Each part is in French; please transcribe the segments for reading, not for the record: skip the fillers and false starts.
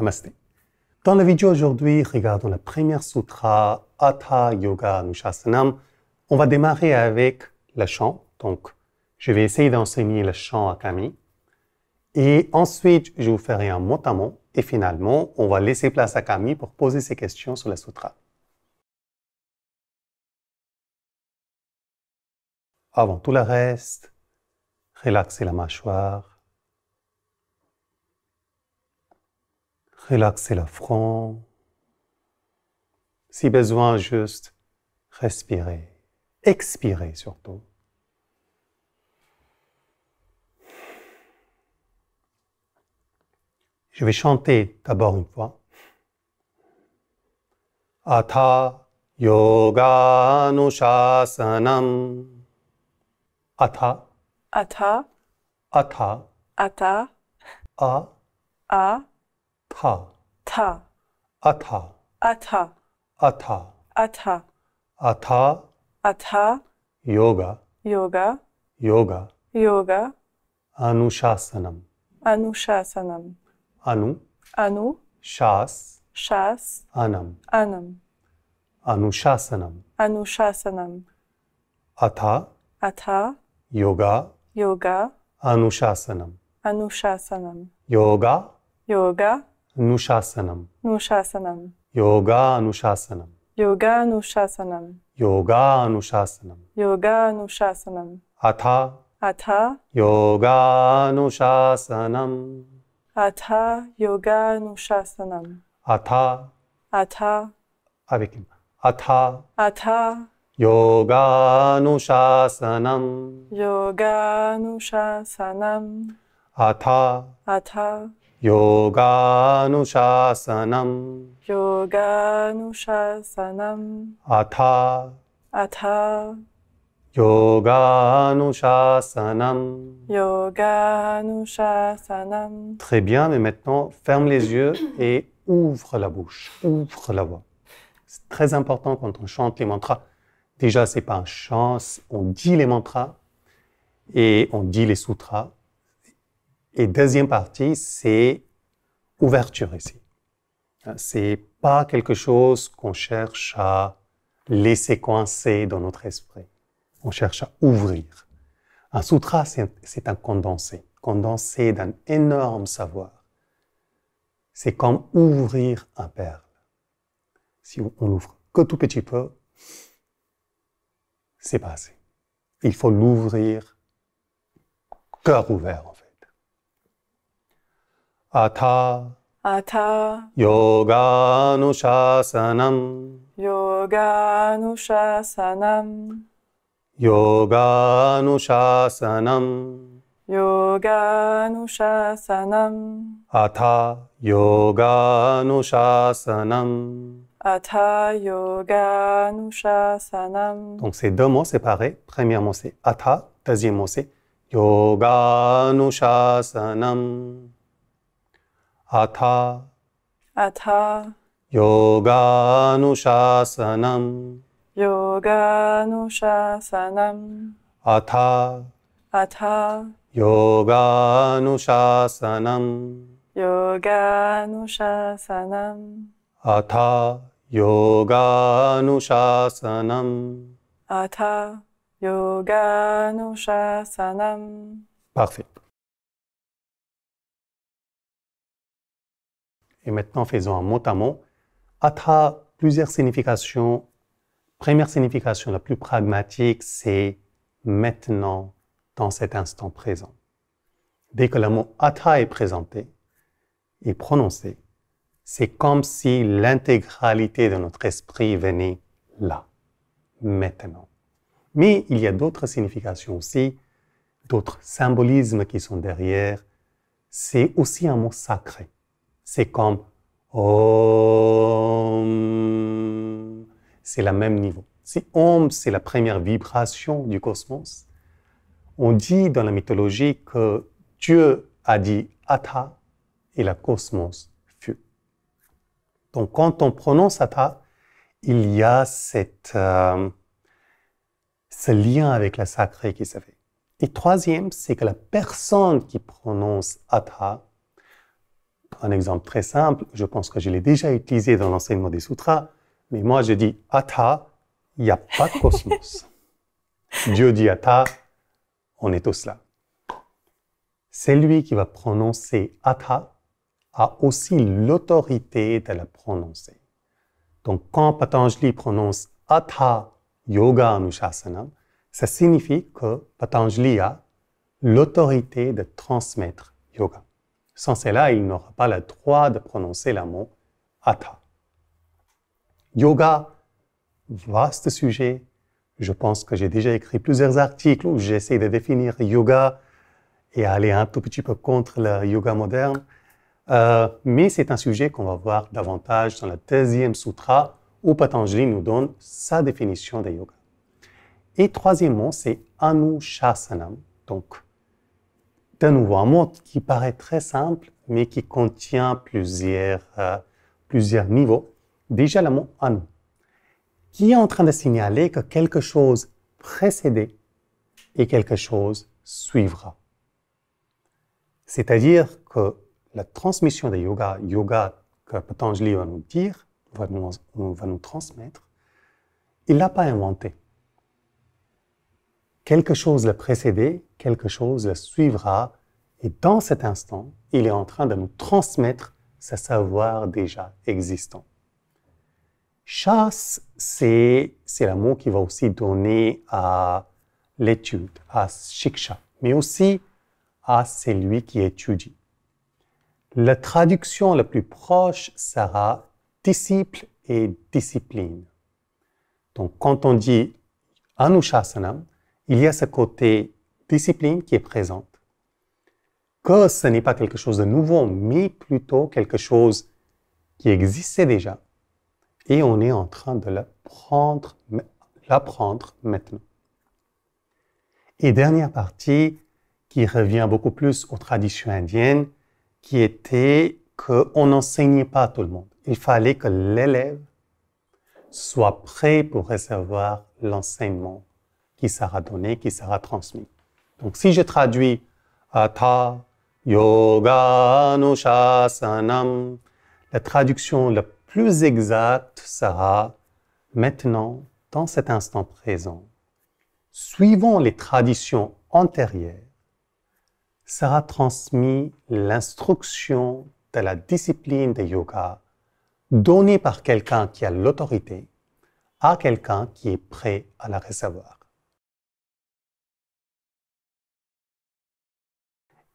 Namasté. Dans la vidéo aujourd'hui, regardons la première sutra, Hatha Yoga Anushasanam. On va démarrer avec le chant. Donc, je vais essayer d'enseigner le chant à Camille. Et ensuite, je vous ferai un mot à mot. Et finalement, on va laisser place à Camille pour poser ses questions sur la sutra. Avant tout le reste, relaxez la mâchoire. Relaxez le front. Si besoin, juste respirez. Expirez surtout. Je vais chanter d'abord une fois. Hatha Yoga Anushasanam. Hatha. Hatha. Hatha. Hatha. A. A. Tha. Tha. Hatha. Hatha. Hatha. Hatha. Hatha. Hatha. Yoga. Yoga. Yoga. Yoga. Anushasanam. Anushasanam. Anu. Anu. Shas. Shas. Anam. Anam. Anushasanam. Anushasanam. Hatha. Hatha. Yoga. Yoga. Anushasanam. Anushasanam. Yoga. Yoga. Anushasanam. Nushasanam. Yoga Anushasanam. Yoga Nushasanam. Yoga Anushasanam. Yoga Nushasanam. Hatha. Hatha. Yoga Anushasanam. Hatha. Yoga Nushasanam. Hatha. Hatha. Avec une. Hatha. Hatha. Yoga Anushasanam. Yoga Nushasanam. Hatha. Hatha. Yoga Anushasanam. Yoga Nushasanam. Hatha. Hatha. Yoga Anushasanam. Yoga Nushasanam. Très bien, mais maintenant, ferme les yeux et ouvre la bouche, ouvre la voix. C'est très important quand on chante les mantras. Déjà, ce n'est pas un chant, on dit les mantras et on dit les sutras. Et deuxième partie, c'est ouverture ici. C'est pas quelque chose qu'on cherche à laisser coincer dans notre esprit. On cherche à ouvrir. Un sutra, c'est un condensé d'un énorme savoir. C'est comme ouvrir un perle. Si on ouvre que tout petit peu, c'est pas assez. Il faut l'ouvrir, cœur ouvert en fait. Hatha. Hatha. Yoga Anushasanam. Yoga Nushasanam. Yoga Anushasanam. Yoga Nushasanam. Hatha Yoga Anushasanam. Hatha Yoga Nushasanam. Donc, c'est deux mots séparés. Premier mot, c'est Hatha. Deuxième mot, c'est Yoga Anushasanam. Hatha. Hatha. Yoga Anushasanam. Yoga Nushasanam. Hatha. Hatha. Yoga Anushasanam. Yoga Nushasanam. Hatha Yoga Anushasanam. Hatha Yoga Nushasanam. Parfait. Et maintenant, faisons un mot à mot. Hatha, plusieurs significations. Première signification, la plus pragmatique, c'est maintenant, dans cet instant présent. Dès que le mot Hatha est présenté et prononcé, c'est comme si l'intégralité de notre esprit venait là, maintenant. Mais il y a d'autres significations aussi, d'autres symbolismes qui sont derrière. C'est aussi un mot sacré. C'est comme Om. C'est le même niveau. Si Om, c'est la première vibration du cosmos, on dit dans la mythologie que Dieu a dit Hatha et le cosmos fut. Donc, quand on prononce Hatha, il y a ce lien avec le sacré qui se fait. Et troisième, c'est que la personne qui prononce Hatha Un exemple très simple, je pense que je l'ai déjà utilisé dans l'enseignement des sutras, mais moi je dis Atha, il n'y a pas de cosmos. Dieu dit Atha, on est tous là. Celui qui va prononcer Atha a aussi l'autorité de la prononcer. Donc quand Patanjali prononce Atha Yoga Anushasana, ça signifie que Patanjali a l'autorité de transmettre yoga. Sans cela, il n'aura pas le droit de prononcer le mot Atha. Yoga, vaste sujet. Je pense que j'ai déjà écrit plusieurs articles où j'essaie de définir yoga et aller un tout petit peu contre le yoga moderne. Mais c'est un sujet qu'on va voir davantage dans le deuxième sutra où Patanjali nous donne sa définition de yoga. Et troisièmement, c'est Anushasanam. Donc, de nouveau, un mot qui paraît très simple, mais qui contient plusieurs niveaux. Déjà, le mot Anu, qui est en train de signaler que quelque chose précédait et quelque chose suivra. C'est-à-dire que la transmission de yoga que Patanjali va nous dire, va nous transmettre, il ne l'a pas inventé. Quelque chose le précédait, quelque chose le suivra, et dans cet instant, il est en train de nous transmettre ce savoir déjà existant. Shas, c'est le mot qui va aussi donner à l'étude, à shiksha, mais aussi à celui qui étudie. La traduction la plus proche sera disciple et discipline. Donc, quand on dit Anushasanam, il y a ce côté discipline qui est présente, que ce n'est pas quelque chose de nouveau, mais plutôt quelque chose qui existait déjà, et on est en train de l'apprendre maintenant. Et dernière partie, qui revient beaucoup plus aux traditions indiennes, qui était qu'on n'enseignait pas à tout le monde. Il fallait que l'élève soit prêt pour recevoir l'enseignement qui sera donné, qui sera transmis. Donc, si je traduis Atha Yoga Anushasanam, la traduction la plus exacte sera maintenant, dans cet instant présent, suivant les traditions antérieures, sera transmis l'instruction de la discipline de yoga donnée par quelqu'un qui a l'autorité à quelqu'un qui est prêt à la recevoir.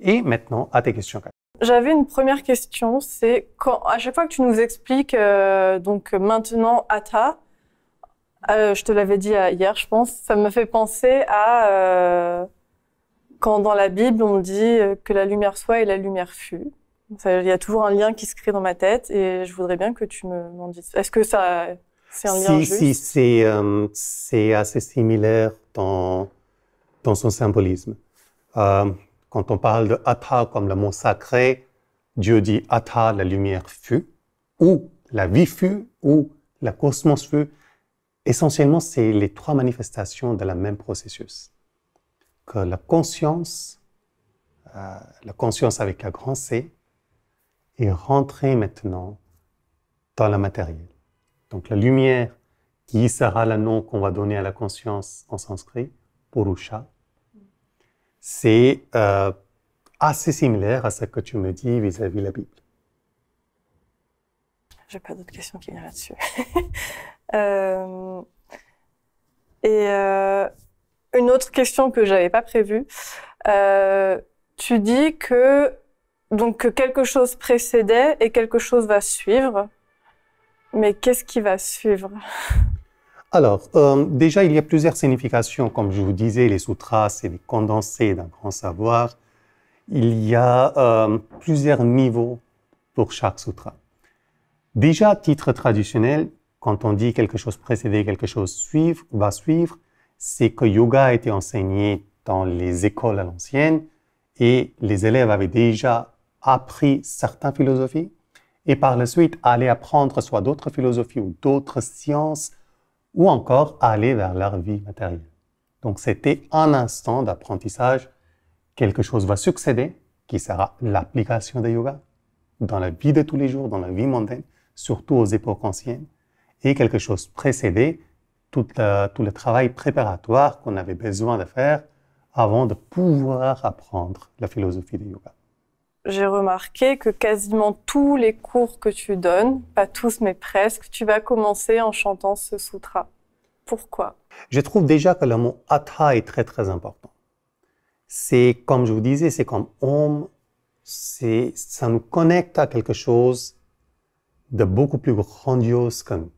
Et maintenant, à tes questions. J'avais une première question, c'est quand à chaque fois que tu nous expliques donc maintenant Atha, je te l'avais dit hier, je pense, ça me fait penser à quand dans la Bible on dit que la lumière soit et la lumière fut. Il y a toujours un lien qui se crée dans ma tête et je voudrais bien que tu m'en dises. Est-ce que ça c'est un lien juste? Si, c'est assez similaire dans son symbolisme. Quand on parle de Atha comme le mot sacré, Dieu dit Atha, la lumière fut, ou la vie fut, ou la cosmos fut. Essentiellement, c'est les trois manifestations de la même processus. Que la conscience avec un grand C, est rentrée maintenant dans le matériel. Donc la lumière, qui sera le nom qu'on va donner à la conscience en sanskrit, Purusha, c'est assez similaire à ce que tu me dis vis-à-vis de la Bible. J'ai pas d'autres questions qui viennent là-dessus. Une autre question que j'avais pas prévue. Tu dis que donc quelque chose précédait et quelque chose va suivre. Mais qu'est-ce qui va suivre? Alors, déjà, il y a plusieurs significations. Comme je vous disais, les sutras, c'est des condensés d'un grand savoir. Il y a plusieurs niveaux pour chaque sutra. Déjà, à titre traditionnel, quand on dit quelque chose précédé, quelque chose va suivre, c'est que yoga a été enseigné dans les écoles à l'ancienne et les élèves avaient déjà appris certaines philosophies et par la suite allaient apprendre soit d'autres philosophies ou d'autres sciences ou encore aller vers leur vie matérielle. Donc c'était un instant d'apprentissage, quelque chose va succéder qui sera l'application de yoga dans la vie de tous les jours, dans la vie mondaine, surtout aux époques anciennes, et quelque chose précédait tout le travail préparatoire qu'on avait besoin de faire avant de pouvoir apprendre la philosophie du yoga. J'ai remarqué que quasiment tous les cours que tu donnes, pas tous mais presque, tu vas commencer en chantant ce sutra. Pourquoi? Je trouve déjà que le mot Hatha est très très important. C'est comme je vous disais, c'est comme Om, ça nous connecte à quelque chose de beaucoup plus grandiose que nous.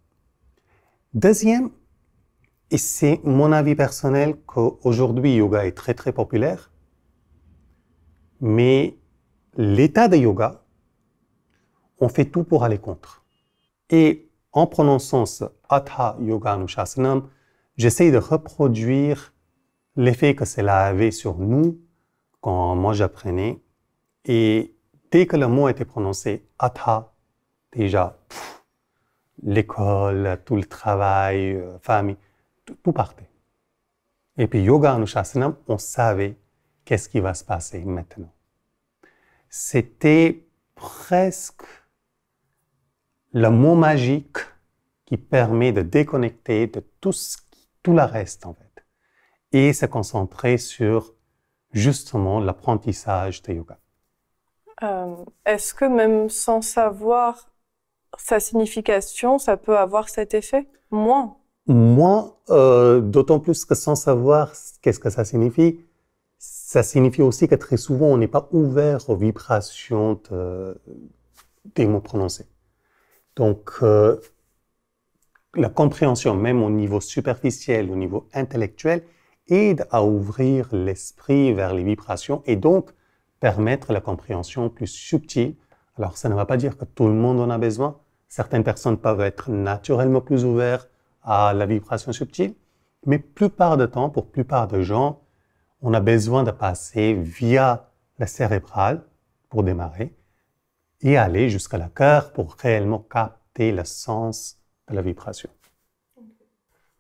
Deuxième, et c'est mon avis personnel qu'aujourd'hui, yoga est très très populaire, mais l'état de yoga, on fait tout pour aller contre. Et en prononçant ce Hatha Yoga Anushasanam, j'essaie de reproduire l'effet que cela avait sur nous quand moi j'apprenais. Et dès que le mot était prononcé Hatha, déjà, l'école, tout le travail, famille, tout partait. Et puis Yoga Anushasanam, on savait qu'est-ce qui va se passer maintenant. C'était presque le mot magique qui permet de déconnecter de tout le reste en fait et se concentrer sur justement l'apprentissage de yoga. Est-ce que même sans savoir sa signification, ça peut avoir cet effet? Moins. D'autant plus que sans savoir qu'est-ce que ça signifie aussi que très souvent on n'est pas ouvert aux vibrations des mots prononcés. Donc, la compréhension, même au niveau superficiel, au niveau intellectuel, aide à ouvrir l'esprit vers les vibrations et donc permettre la compréhension plus subtile. Alors, ça ne va pas dire que tout le monde en a besoin. Certaines personnes peuvent être naturellement plus ouvertes à la vibration subtile, mais plupart du temps, pour plupart de gens, on a besoin de passer via la cérébrale pour démarrer et aller jusqu'à la cœur pour réellement capter le sens de la vibration.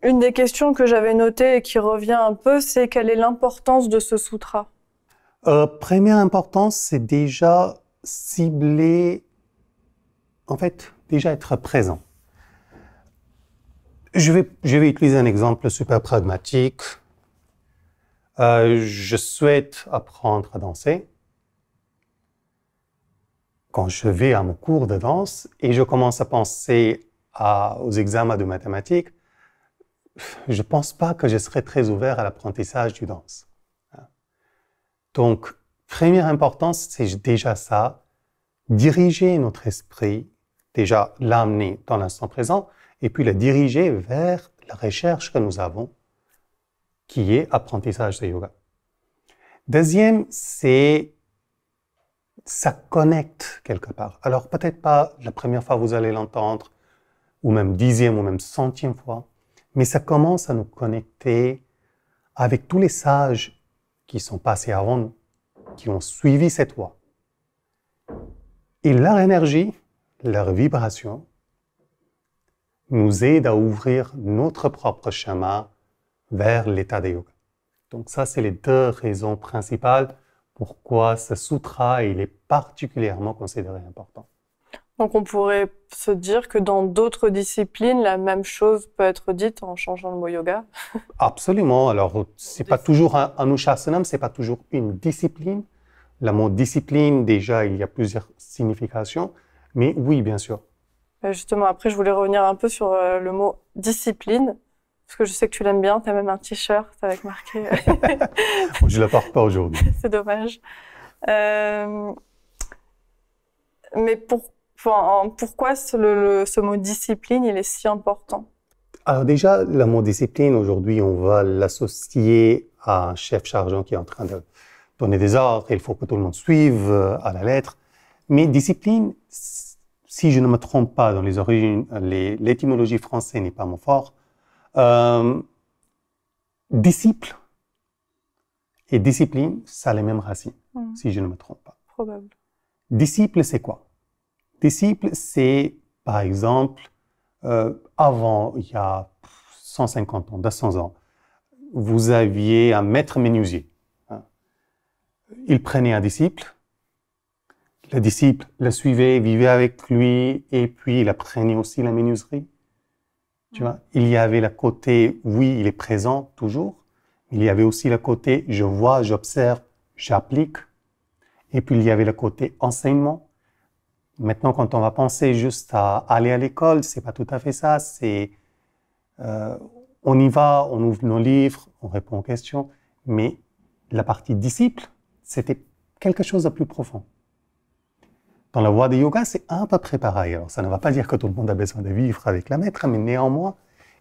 Une des questions que j'avais notées et qui revient un peu, c'est quelle est l'importance de ce sutra? Première importance, c'est déjà cibler, en fait, déjà être présent. Je vais utiliser un exemple super pragmatique. Je souhaite apprendre à danser. Quand je vais à mon cours de danse et je commence à penser aux examens de mathématiques, je ne pense pas que je serai très ouvert à l'apprentissage du danse. Donc, première importance, c'est déjà ça, diriger notre esprit, déjà l'amener dans l'instant présent, et puis le diriger vers la recherche que nous avons, qui est apprentissage de yoga. Deuxième, c'est ça connecte quelque part. Alors peut-être pas la première fois vous allez l'entendre, ou même dixième ou même centième fois, mais ça commence à nous connecter avec tous les sages qui sont passés avant nous, qui ont suivi cette voie. Et leur énergie, leur vibration, nous aide à ouvrir notre propre chemin vers l'état de yoga. Donc ça, c'est les deux raisons principales pourquoi ce sutra il est particulièrement considéré important. Donc on pourrait se dire que dans d'autres disciplines, la même chose peut être dite en changeant le mot yoga. Absolument. Alors, c'est pas toujours un Anushasanam, c'est pas toujours une discipline. Le mot discipline, déjà, il y a plusieurs significations. Mais oui, bien sûr. Justement, après, je voulais revenir un peu sur le mot discipline, parce que je sais que tu l'aimes bien. Tu as même un t-shirt avec marqué. Je ne le porte pas aujourd'hui. C'est dommage. Mais pourquoi ce mot discipline, il est si important? Alors déjà, le mot discipline, aujourd'hui, on va l'associer à un chef chargeant qui est en train de donner des ordres. Il faut que tout le monde suive à la lettre. Mais discipline, si je ne me trompe pas dans les origines, l'étymologie française n'est pas mon fort. Disciple et discipline, ça a les mêmes racines, si je ne me trompe pas. Probable. Disciple, c'est quoi? Disciple, c'est, par exemple, avant, il y a 150 ans, 200 ans, vous aviez un maître menuisier. Il prenait un disciple, le disciple le suivait, vivait avec lui, et puis il apprenait aussi la menuiserie. Tu vois, il y avait le côté, oui, il est présent toujours, mais il y avait aussi le côté, je vois, j'observe, j'applique. Et puis il y avait le côté enseignement. Maintenant, quand on va penser juste à aller à l'école, c'est pas tout à fait ça. C'est, on y va, on ouvre nos livres, on répond aux questions, mais la partie disciple, c'était quelque chose de plus profond. Dans la voie de yoga, c'est un peu près pareil. Alors, ça ne va pas dire que tout le monde a besoin de vivre avec la maître, mais néanmoins,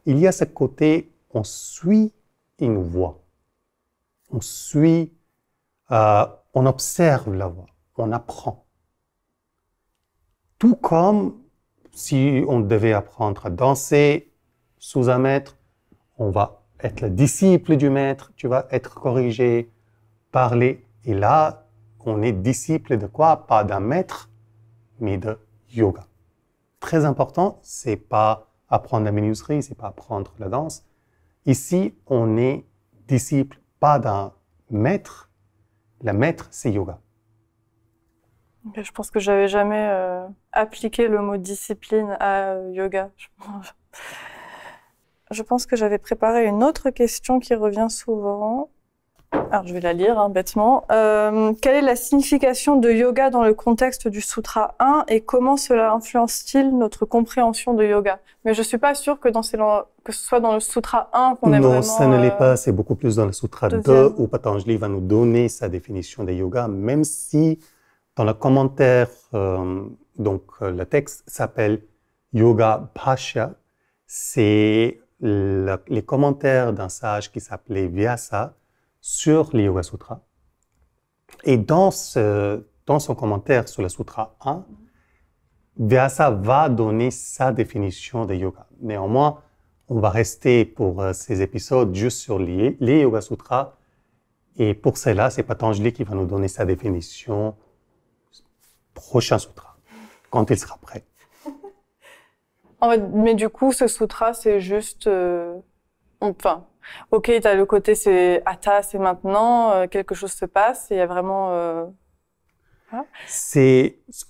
il y a ce côté, on suit et nous voit. On suit, on observe la voie, on apprend. Tout comme si on devait apprendre à danser sous un maître, on va être le disciple du maître, tu vas être corrigé, parler. Et là, on est disciple de quoi? Pas d'un maître, mais de yoga. Très important, c'est pas apprendre la menuiserie, c'est pas apprendre la danse. Ici, on est disciple pas d'un maître. Le maître, c'est yoga. Je pense que j'avais jamais appliqué le mot discipline à yoga. Je pense que j'avais préparé une autre question qui revient souvent. Alors, je vais la lire, bêtement. Quelle est la signification de yoga dans le contexte du Sutra 1 et comment cela influence-t-il notre compréhension de yoga? Mais je suis pas sûre que que ce soit dans le Sutra 1 qu'on est vraiment... Non, ça ne l'est pas. C'est beaucoup plus dans le Sutra 2 où Patanjali va nous donner sa définition de yoga, même si dans le commentaire, le texte s'appelle Yoga Bhashya. C'est les commentaires d'un sage qui s'appelait Vyasa sur les Yoga Sutras. Et dans son commentaire sur le Sutra 1, Vyasa va donner sa définition de yoga. Néanmoins, on va rester pour ces épisodes juste sur les Yoga Sutras. Et pour cela, c'est Patanjali qui va nous donner sa définition prochain sutra, quand il sera prêt. Mais du coup, ce sutra, c'est juste... ok, tu as le côté, c'est Hatha, c'est maintenant, quelque chose se passe, et il y a vraiment...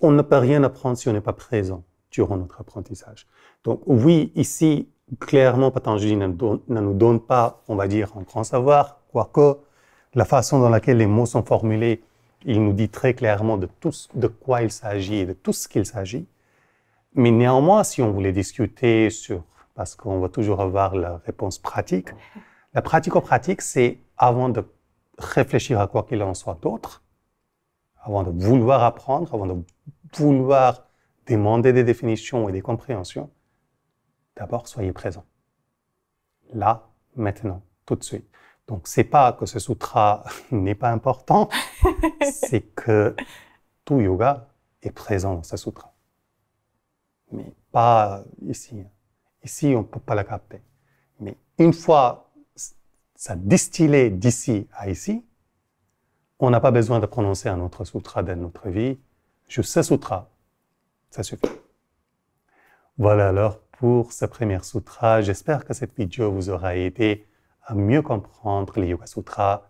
On ne peut rien apprendre si on n'est pas présent durant notre apprentissage. Donc oui, ici, clairement, Patanjali ne nous donne pas, on va dire, un grand savoir, quoique la façon dans laquelle les mots sont formulés, il nous dit très clairement de quoi il s'agit et de tout ce qu'il s'agit. Mais néanmoins, si on voulait discuter parce qu'on va toujours avoir la réponse pratique, la pratico-pratique, c'est avant de réfléchir à quoi qu'il en soit d'autre, avant de vouloir apprendre, avant de vouloir demander des définitions et des compréhensions, d'abord soyez présent. Là, maintenant, tout de suite. Donc, c'est pas que ce sutra n'est pas important, c'est que tout yoga est présent dans ce sutra. Mais pas ici. Ici, on ne peut pas la capter. Mais une fois ça distillé d'ici à ici, on n'a pas besoin de prononcer un autre sutra dans notre vie. Juste ce sutra, ça suffit. Voilà alors pour ce premier sutra. J'espère que cette vidéo vous aura aidé à mieux comprendre les Yoga Sutras